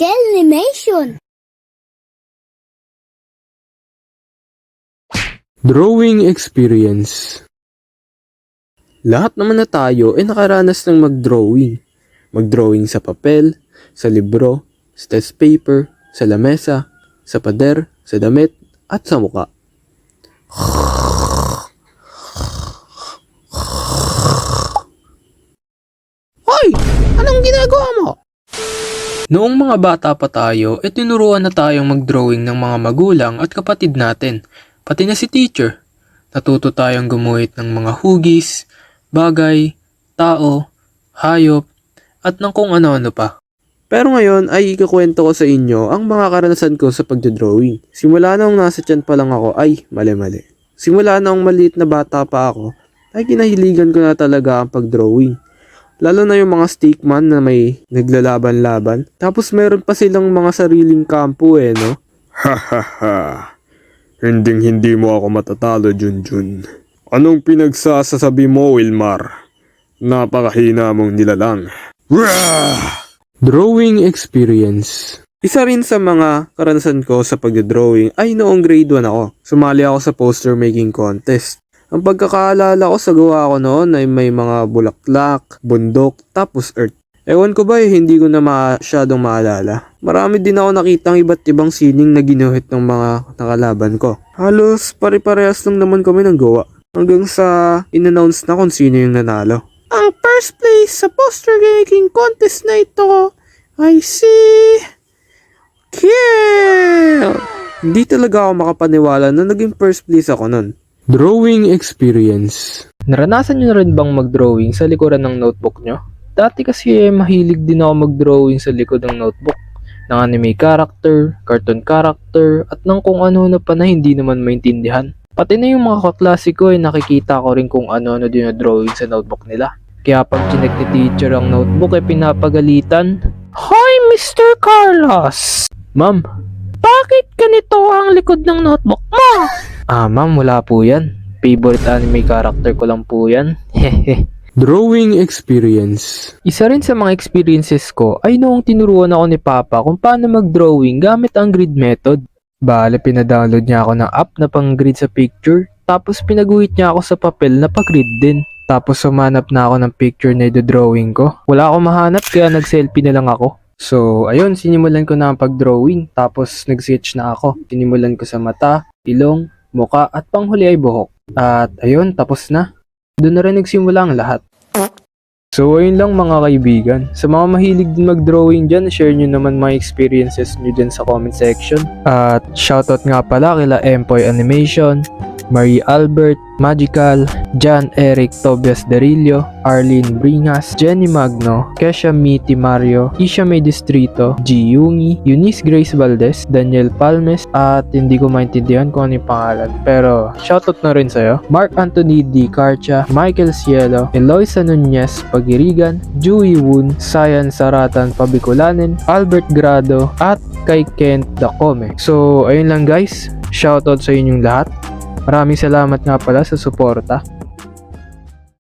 Animation. Drawing experience. Lahat naman na tayo ay nakaranas ng mag-drawing. Mag-drawing sa papel, sa libro, sa test paper, sa lamesa, sa pader, sa damit, at sa muka. Hoy! Anong ginagawa mo? Noong mga bata pa tayo, tinuruan na tayong mag-drawing ng mga magulang at kapatid natin, pati na si teacher. Natuto tayong gumuhit ng mga hugis, bagay, tao, hayop, at ng kung ano-ano pa. Pero ngayon ay ikukwento ko sa inyo ang mga karanasan ko sa pagdodrawing. Simula noong nasa tiyan pa lang ako ay mali-mali. Simula noong maliit na bata pa ako ay kinahiligan ko na talaga ang pagdrawing. Lalo na yung mga stickman na may naglalaban-laban. Tapos meron pa silang mga sariling kampo no? Hahaha. Hindi mo ako matatalo, Junjun. Anong pinagsasasabi mo, Wilmar? Napakahina mong nilalang. Drawing experience. Isa rin sa mga karanasan ko sa pagdodrawing ay noong grade 1 ako. Sumali ako sa poster making contest. Ang pagkakaalala ko sa gawa ko noon ay may mga bulaklak, bundok, tapos earth. Ewan ko ba hindi ko na masyadong maalala. Marami din ako nakitang iba't ibang sining na ginuhit ng mga nakalaban ko. Halos pare-parehas lang naman kami ng gawa. Hanggang sa in-announce na kung sino yung nanalo. Ang first place sa poster making contest na ito ay si Kiel! Hindi talaga ako makapaniwala na naging first place ako nun. Drawing experience. Naranasan nyo na rin bang mag-drawing sa likuran ng notebook nyo? Dati kasi mahilig din ako mag-drawing sa likod ng notebook. Ng anime character, cartoon character, at ng kung ano na pa na hindi naman maintindihan. Pati na yung mga kaklase ko ay nakikita ko rin kung ano-ano din na drawing sa notebook nila. Kaya pag chinek ni teacher ang notebook ay pinapagalitan. Hoy Mr. Carlos! Ma'am, bakit ganito ang likod ng notebook mo? Ma'am, wala po yan. Favorite anime character ko lang po yan. Hehe. Drawing experience. Isa rin sa mga experiences ko ay noong tinuruan ako ni Papa kung paano mag-drawing gamit ang grid method. Bale, pinadownload niya ako ng app na pang-grid sa picture, tapos pinaguhit niya ako sa papel na pag-grid din. Tapos sumanap na ako ng picture na i-drawing ko. Wala akong mahanap kaya nag-selfie na lang ako. So, ayun, sinimulan ko na ang pag-drawing, tapos nag-sketch na ako. Sinimulan ko sa mata, ilong, muka, at panghuli ay buhok. At ayun, tapos na. Doon na rin nagsimula ang lahat. So, ayun lang mga kaibigan. Sa mga mahilig din mag-drawing dyan, share nyo naman mga experiences nyo dyan sa comment section. At shoutout nga pala kila Empoy Animation, Marie Albert, Magical, John Eric Tobias Darillo, Arlene Bringas, Jenny Magno, Kesha Miti Mario, Isha May Distrito, G. Yungi, Eunice Grace Valdez, Daniel Palmes, at hindi ko maintindihan kung ano yung pangalan. Pero shoutout na rin sa'yo. Mark Anthony D. Carcha, Michael Cielo, Eloisa Nunez Pagirigan, Jui Woon, Sayan Saratan Pabiculanen, Albert Grado, at kay Kent Dacome. So ayun lang guys, shoutout sa inyong lahat. Maraming salamat nga pala sa suporta.